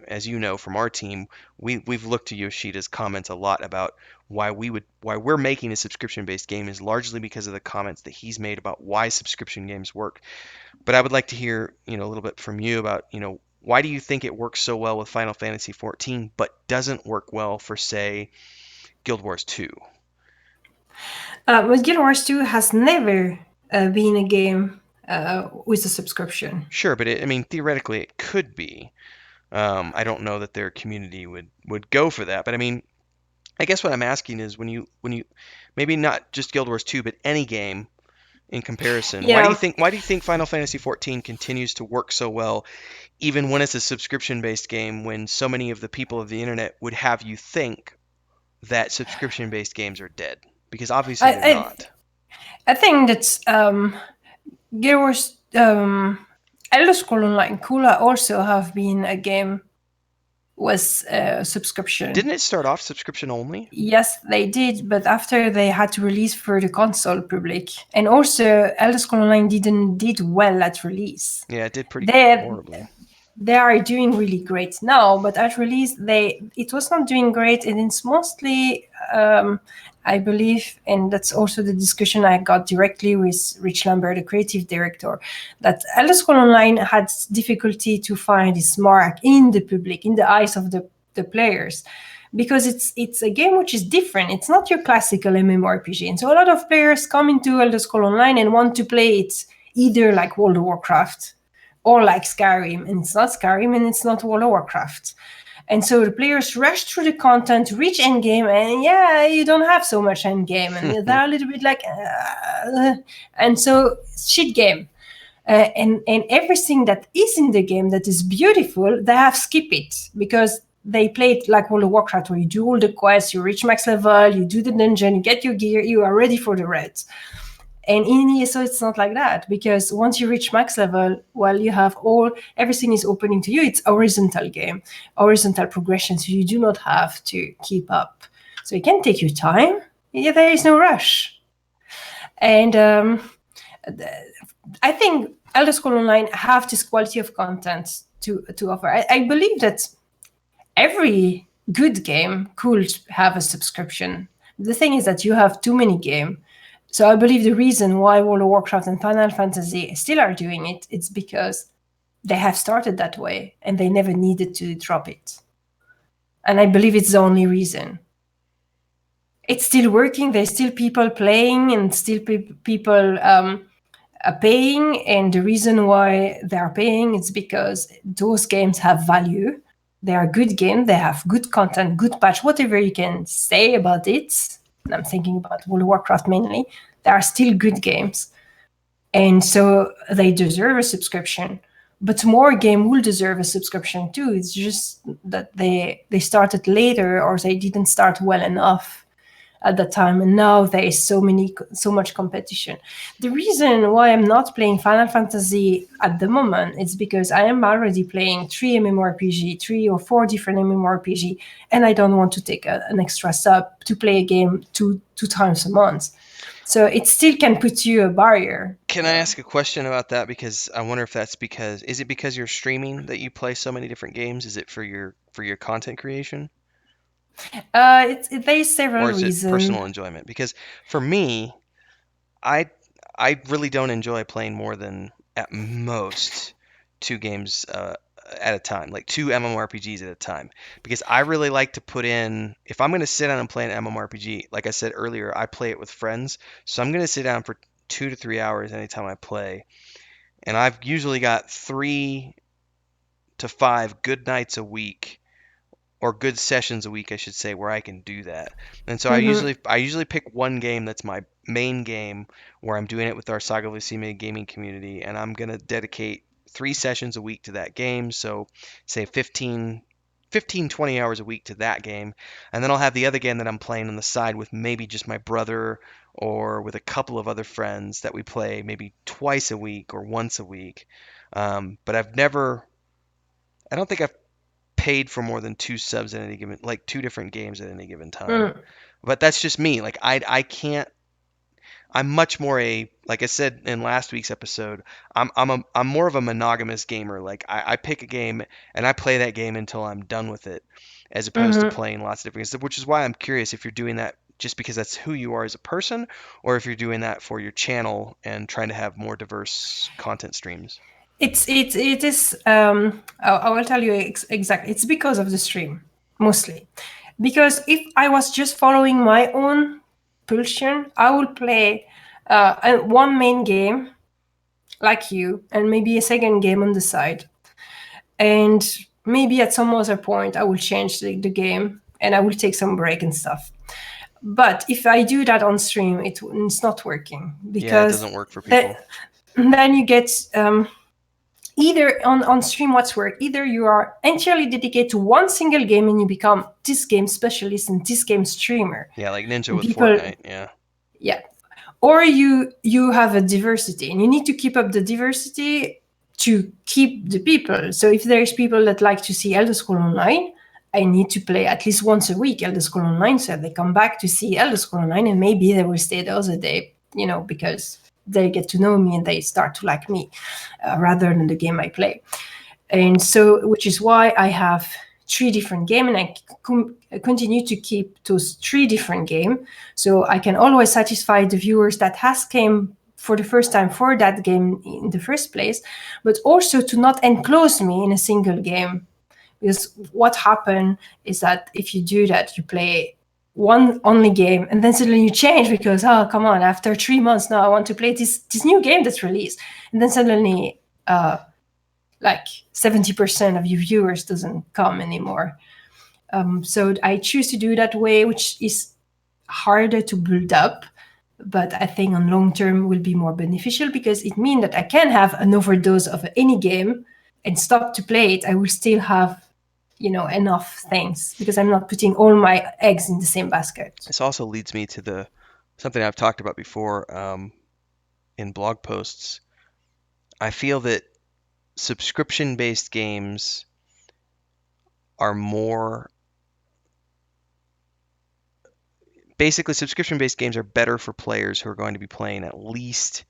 as you know from our team, we've looked to Yoshida's comments a lot about why we're making a subscription based game is largely because of the comments that he's made about why subscription games work. But I would like to hear, a little bit from you about, why do you think it works so well with Final Fantasy 14 but doesn't work well for, say, Guild Wars 2? But Guild Wars 2 has never been a game with a subscription. Sure, but I mean, theoretically, it could be. I don't know that their community would go for that, but I mean, I guess what I'm asking is when you maybe not just Guild Wars 2, but any game in comparison, Yeah, why do you think Final Fantasy 14 continues to work so well even when it's a subscription-based game, when so many of the people of the internet would have you think that subscription-based games are dead? Because obviously they're I not. I think that Guild Wars, Elder Scrolls Online Kula also have been a game with a subscription. Didn't it start off subscription only? Yes, they did, but after they had to release for the console public, and also Elder Scrolls Online did well at release. Yeah, it did pretty They horribly. they are doing really great now, but at release it was not doing great, and it's mostly I believe, and that's also the discussion I got directly with Rich Lambert, the creative director, that Elder Scrolls Online had difficulty to find its mark in the public, in the eyes of the players, because it's a game which is different. It's not your classical MMORPG, and so a lot of players come into Elder Scrolls Online and want to play it either like World of Warcraft or like Skyrim, and it's not Skyrim and it's not World of Warcraft. And so the players rush through the content, reach endgame, and yeah, you don't have so much endgame, and they're a little bit like, and so shit game. And everything that is in the game that is beautiful, they have skipped it because they play it like World of Warcraft, where you do all the quests, you reach max level, you do the dungeon, you get your gear, you are ready for the raids. And in ESO, it's not like that, because once you reach max level, well, you have everything is opening to you. It's a horizontal game, horizontal progression, so you do not have to keep up. So you can take your time. Yeah, there is no rush. And I think Elder Scrolls Online have this quality of content to offer. I believe that every good game could have a subscription. The thing is that you have too many games, So I believe the reason why World of Warcraft and Final Fantasy still are doing it, it's because they have started that way and they never needed to drop it. And I believe it's the only reason. It's still working. There's still people playing and still people paying. And the reason why they are paying is because those games have value. They are good games. They have good content, good patch, whatever you can say about it. And I'm thinking about World of Warcraft mainly. They are still good games. And so they deserve a subscription. But more game will deserve a subscription too. It's just that they started later or they didn't start well enough at that time, and now there is so much competition. The reason why I'm not playing Final Fantasy at the moment is because I am already playing 3 MMORPG, 3 or 4 different MMORPG, and I don't want to take an extra sub to play a game two times a month. So it still can put you a barrier. Can I ask a question about that? Because I wonder if that's because is it because you're streaming that you play so many different games? Is it for your content creation, There's several or is it reasons. personal enjoyment? Because for me, I I really don't enjoy playing more than at most 2 games at a time, like 2 MMORPGs at a time. Because I really like to put in, if I'm going to sit down and play an MMORPG, like I said earlier, I play it with friends, so I'm going to sit down for 2 to 3 hours anytime I play, and I've usually got 3 to 5 good nights a week, or good sessions a week, I should say, where I can do that. And so Mhm. I usually pick one game that's my main game where I'm doing it with our Saga Lucime gaming community, and I'm gonna dedicate 3 sessions a week to that game. So say 20 hours a week to that game, and then I'll have the other game that I'm playing on the side with maybe just my brother or with a couple of other friends that we play maybe twice a week or once a week. But I don't think I've paid for more than 2 subs at any given, like 2 different games at any given time. Mm. But that's just me. Like I can't. I'm much more like I said in last week's episode. I'm more of a monogamous gamer. Like I pick a game and I play that game until I'm done with it, as opposed to Mhm. playing lots of different games. Which is why I'm curious if you're doing that just because that's who you are as a person, or if you're doing that for your channel and trying to have more diverse content streams. It is. I will tell you exactly. It's because of the stream mostly. Because if I was just following my own pulsion, I would play one main game like you, and maybe a second game on the side, and maybe at some other point I will change the game and I will take some break and stuff. But if I do that on stream, it's not working Yeah, it because doesn't work for people. that, then you get either on stream what's work, either you are entirely dedicated to one single game and you become this game specialist and this game streamer, Yeah, like Ninja and with people, Fortnite. Yeah. yeah, or you have a diversity and you need to keep up the diversity to keep the people. So if there's people that like to see Elder Scroll Online, I need to play at least once a week Elder Scroll Online so they come back to see Elder Scroll Online, and maybe they will stay the other day, because they get to know me and they start to like me, rather than the game I play. And so, which is why I have 3 different games, and I continue to keep those 3 different games, so I can always satisfy the viewers that has came for the first time for that game in the first place, but also to not enclose me in a single game. Because what happened is that if you do that, you play one only game and then suddenly you change because, oh, come on, after 3 months now I want to play this new game that's released, and then suddenly like 70% of your viewers doesn't come anymore. So I choose to do that way, which is harder to build up, but I think on long term will be more beneficial because it means that I can have an overdose of any game and stop to play it. I will still have, enough things because I'm not putting all my eggs in the same basket. This also leads me to the something I've talked about before in blog posts. I feel that subscription-based games are more basically subscription-based games are better for players who are going to be playing at least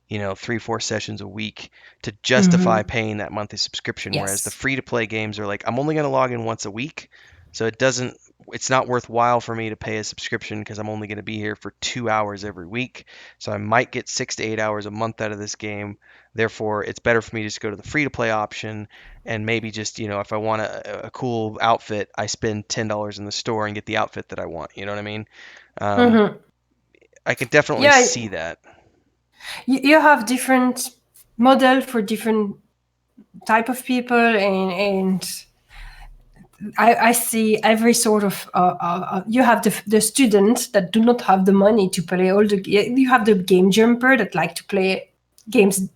3, 4 sessions a week to justify Mm-hmm. paying that monthly subscription. Whereas the Yes. free-to-play games are like, I'm only going to log in once a week, so it doesn't it's not worthwhile for me to pay a subscription because I'm only going to be here for 2 hours every week. So I might get 6 to 8 hours a month out of this game. Therefore, it's better for me to just go to the free to play option and maybe just, if I want a cool outfit, I spend $10 in the store and get the outfit that I want. You know what I mean? Um, Hmm. I can definitely Yeah, see that. you have different model for different type of people, and I see every sort of. You have the students that do not have the money to play all the. You have the game jumper that like to play games,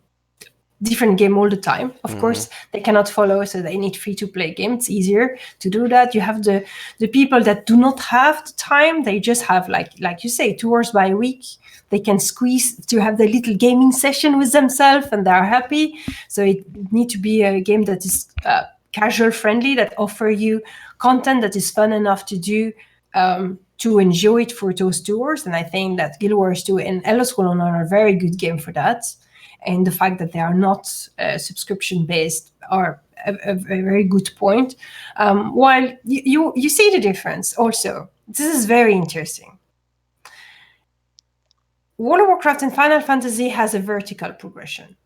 different game all the time. Of Hmm. course, they cannot follow, so they need free to play game. It's easier to do that. You have the people that do not have the time. They just have like you say 2 hours by week. They can squeeze to have their little gaming session with themselves, and they are happy. So it need to be a game that is casual friendly, that offer you content that is fun enough to do, to enjoy it for those 2 hours. And I think that Guild Wars 2 and Elder Scrolls Online are a very good game for that. And the fact that they are not subscription based are a very good point. While you see the difference also. This is very interesting. World of Warcraft and Final Fantasy has a vertical progression.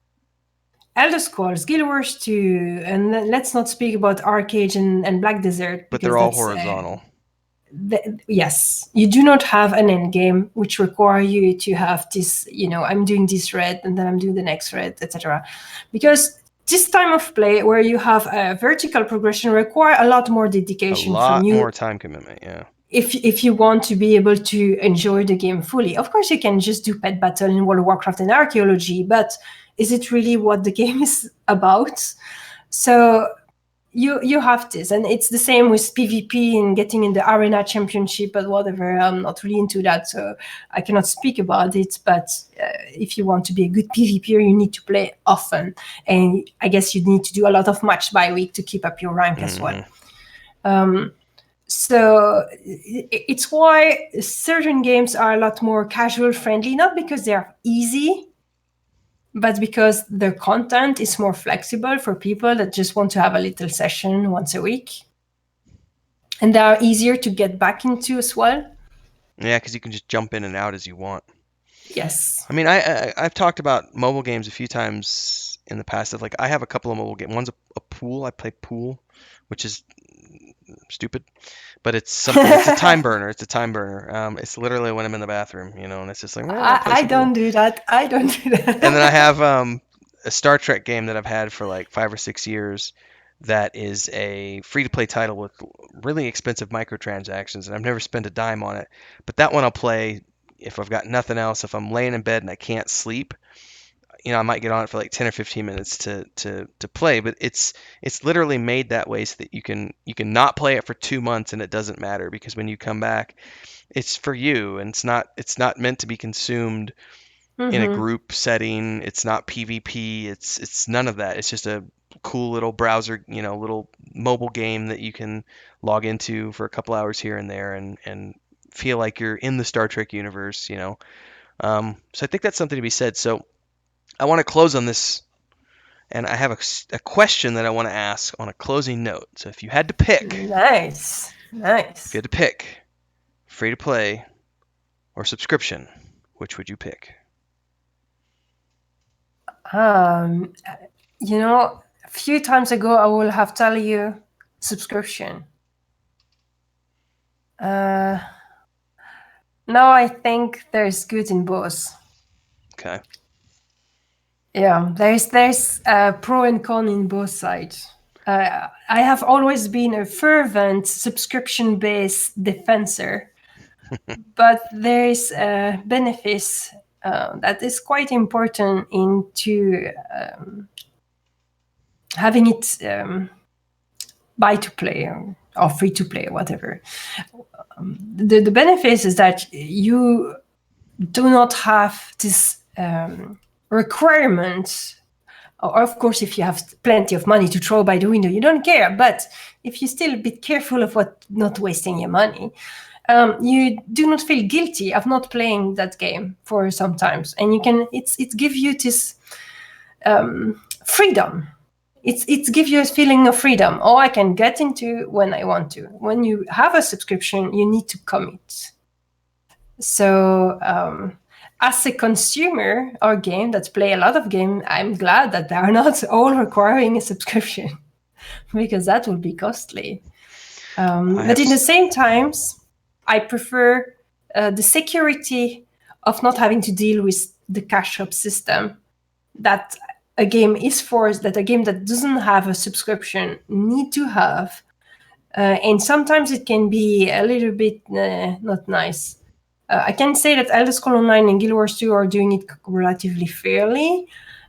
Elder Scrolls, Guild Wars 2, and let's not speak about Arcade and Black Desert But because they're all that's horizontal. yes, you do not have an end game which require you to have this. I'm doing this red and then I'm doing the next red, etc. Because this time of play where you have a vertical progression require a lot more A dedication from lot you more time commitment. Yeah. if you want to be able to enjoy the game fully. Of course, you can just do pet battle in World of Warcraft and archaeology, but is it really what the game is about? So you have this, and it's the same with PvP and getting in the arena championship, but whatever. I'm not really into that, so I cannot speak about it. But if you want to be a good PvPer, you need to play often, and I guess you need to do a lot of match by week to keep up your rank as well. Hmm. So it's why certain games are a lot more casual friendly, not because they are easy, but because their content is more flexible for people that just want to have a little session once a week. And they are easier to get back into as well. Yeah, because you can just jump in and out as you want. Yes. I mean, I've talked about mobile games a few times in the past. Of like, I have a couple of mobile games. One's a pool. I play pool, which is stupid, but it's something. It's a time burner. It's a time burner. It's literally when I'm in the bathroom, and it's just like, well, I'll play I some pool. don't do that. I don't do And then I that. have a Star Trek game that I've had for like 5 or 6 years. That is a free-to-play title with really expensive microtransactions, and I've never spent a dime on it. But that one I'll play if I've got nothing else. If I'm laying in bed and I can't sleep, I might get on it for like 10 or 15 minutes to play. But it's literally made that way so that you can not play it for 2 months and it doesn't matter because when you come back, it's for you and it's not meant to be consumed in a Hmm. group setting. It's not PvP. It's none of that. It's just a cool little browser, little mobile game that you can log into for a couple hours here and there and feel like you're in the Star Trek universe. So I think that's something to be said. So I want to close on this, and I have a question that I want to ask on a closing note. So if you had to pick, Nice. if you Nice. had to pick free to play or subscription, which would you pick? Um, a few times ago, I will have tell you subscription. Uh, Now I think there's good in both. Okay. Yeah, there's pro and con in both sides. I have always been a fervent subscription-based defender, but there's benefits that is quite important into having it buy to play or free to play, whatever. The benefits is that you do not have this requirement. Or of course, if you have plenty of money to throw by the window, you don't care. But if you're still a bit careful of what not wasting your money, you do not feel guilty of not playing that game for sometimes, and you can. It's give you this freedom. It gives you a feeling of freedom. Oh, I can get into when I want to. When you have a subscription, you need to commit. So as a consumer or game that play a lot of game, I'm glad that they are not all requiring a subscription because that would be costly. I But have in the same times, I prefer the security of not having to deal with the cash shop system that a game is forced, that a game that doesn't have a subscription need to have. And sometimes it can be a little bit not nice. I can say that Elder Scrolls Online and Guild Wars 2 are doing it relatively fairly.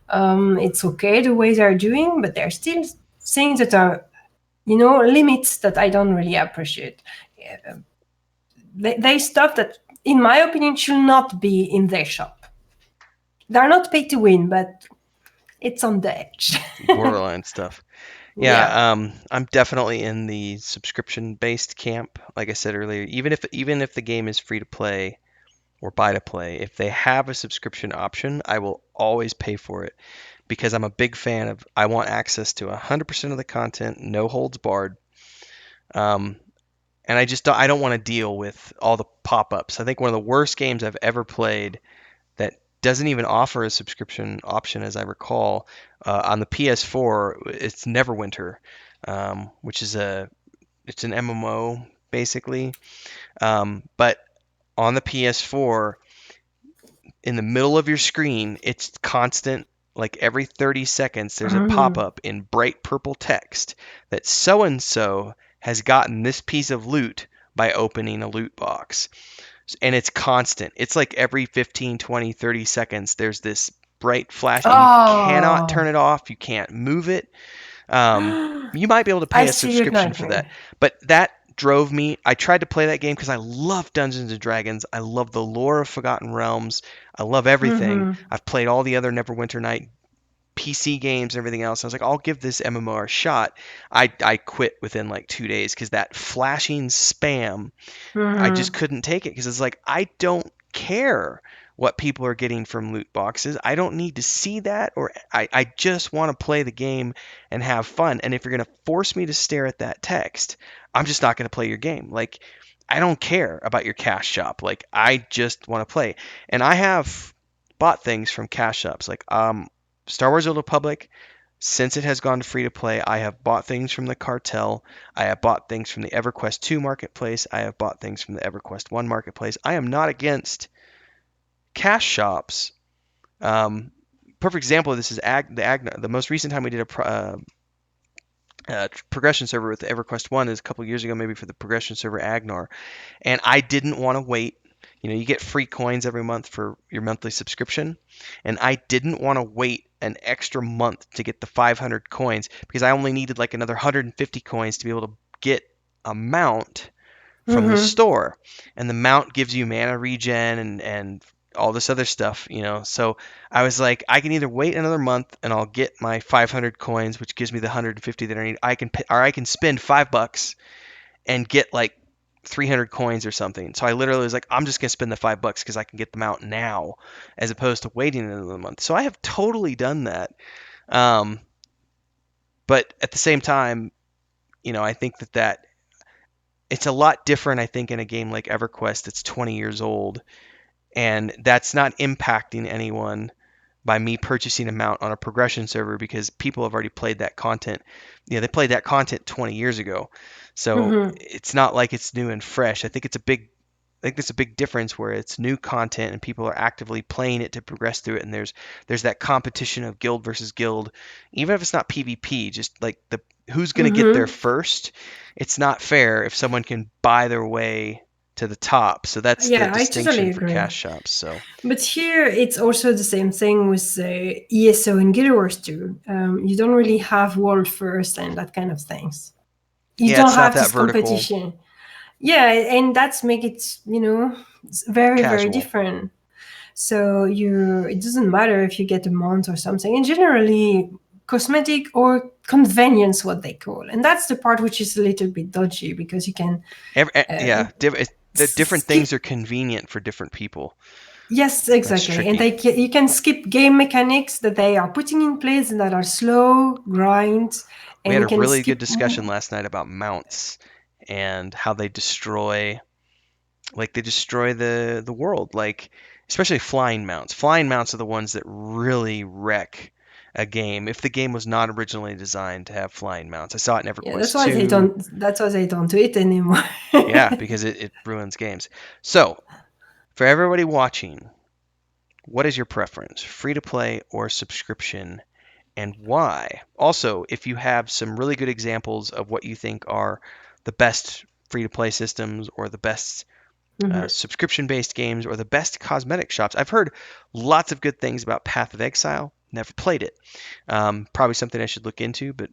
It's okay the way they're doing, but there are still things that are, limits that I don't really appreciate. They stuff that, in my opinion, should not be in their shop. They're not paid to win, but it's on the edge. borderline stuff. Yeah. Yeah, I'm definitely in the subscription-based camp. Like I said earlier, even if the game is free to play or buy to play, if they have a subscription option, I will always pay for it because I'm a big fan of. I want access to 100% of the content, no holds barred. Um, and I don't want to deal with all the pop-ups. I think one of the worst games I've ever played that doesn't even offer a subscription option, as I recall, on the PS4. It's Neverwinter, which is it's an MMO basically. But on the PS4, in the middle of your screen, it's constant. Like every 30 seconds, there's a pop Mm. up in bright purple text that so and so has gotten this piece of loot by opening a loot box. And it's constant. It's like every 15, 20, 30 seconds, there's this bright flash, and you cannot Oh, turn it off. You can't move it. You might be able to I pay a see your subscription for that, nightmare. but that drove me. I tried to play that game because I love Dungeons and Dragons. I love the lore of Forgotten Realms. I love everything. Mm-hmm. I've played all the other Neverwinter Night PC games and everything else. I was like, I'll give this MMO a shot. I quit within like 2 days because that flashing spam, I just Mm-hmm. couldn't take it because it's like I don't care what people are getting from loot boxes. I don't need to see that, or I just want to play the game and have fun. And if you're going to force me to stare at that text, I'm just not going to play your game. Like I don't care about your cash shop. Like I just want to play. And I have bought things from cash shops like Star Wars: Old Republic. Since it has gone free to play, I have bought things from the cartel. I have bought things from the EverQuest 2 marketplace. I have bought things from the EverQuest 1 marketplace. I am not against cash shops. Perfect example of this is the most recent time we did a progression server with the EverQuest 1 is a couple years ago, maybe for the progression server Agnar. And I didn't want to wait. You get free coins every month for your monthly subscription. And I didn't want to wait an extra month to get the 500 coins because I only needed like another 150 coins to be able to get a mount from the Mm-hmm. store. And the mount gives you mana regen and all this other stuff. So I was like, I can either wait another month and I'll get my 500 coins, which gives me the 150 that I need. I can spend $5 and get like 300 coins or something. So I literally was like, I'm just gonna spend the $5 because I can get them out now, as opposed to waiting another month. So I have totally done that. Um, but at the same time, I think that it's a lot different. I think in a game like EverQuest that's 20 years old, and that's not impacting anyone by me purchasing a mount on a progression server because people have already played that content. They played that content 20 years ago. So Mm-hmm. it's not like it's new and fresh. I think there's a big difference where it's new content and people are actively playing it to progress through it, and there's that competition of guild versus guild, even if it's not PvP, just like the who's going to get there Mm-hmm. first. It's not fair if someone can buy their way to the top. So that's the Yeah, I distinction totally for agree. cash shops. So But here it's also the same thing with ESO and Guild Wars too. You don't really have world first and that kind of things. You yeah, don't it's not have that this vertical competition. Yeah, and that's make it, it's very, very casual. different. So it doesn't matter if you get a mount or something. And generally, cosmetic or convenience, what they call, and that's the part which is a little bit dodgy because you can Yeah, the different skip. things are convenient for different people. Yes, That's exactly. And tricky. you can skip game mechanics that they are putting in place and that are slow grind, We and had you a can really good skip. discussion last night about mounts and how they destroy, like they destroy the world, like especially flying mounts. Flying mounts are the ones that really wreck a game if the game was not originally designed to have flying mounts. I saw it in Yeah, that's EverQuest why they 2. don't. That's why they don't do it anymore. Yeah, because it ruins games. So, for everybody watching, what is your preference? Free to play or subscription, and why? Also, if you have some really good examples of what you think are the best free to play systems or the best Mhm. subscription based games or the best cosmetic shops. I've heard lots of good things about Path of Exile. Never played it. Probably something I should look into, but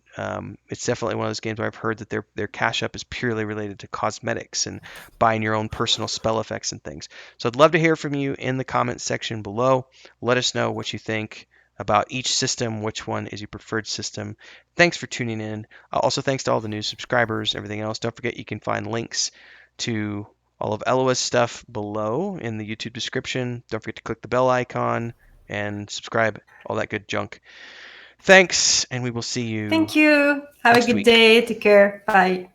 it's definitely one of those games where I've heard that their cash up is purely related to cosmetics and buying your own personal spell effects and things. So I'd love to hear from you in the comments section below. Let us know what you think about each system, which one is your preferred system. Thanks for tuning in. Also, thanks to all the new subscribers, everything else. Don't forget you can find links to all of Eloa's stuff below in the YouTube description. Don't forget to click the bell icon and subscribe, all that good junk. Thanks, and we will see you Thank you. Have a next good week. day. Take care. Bye.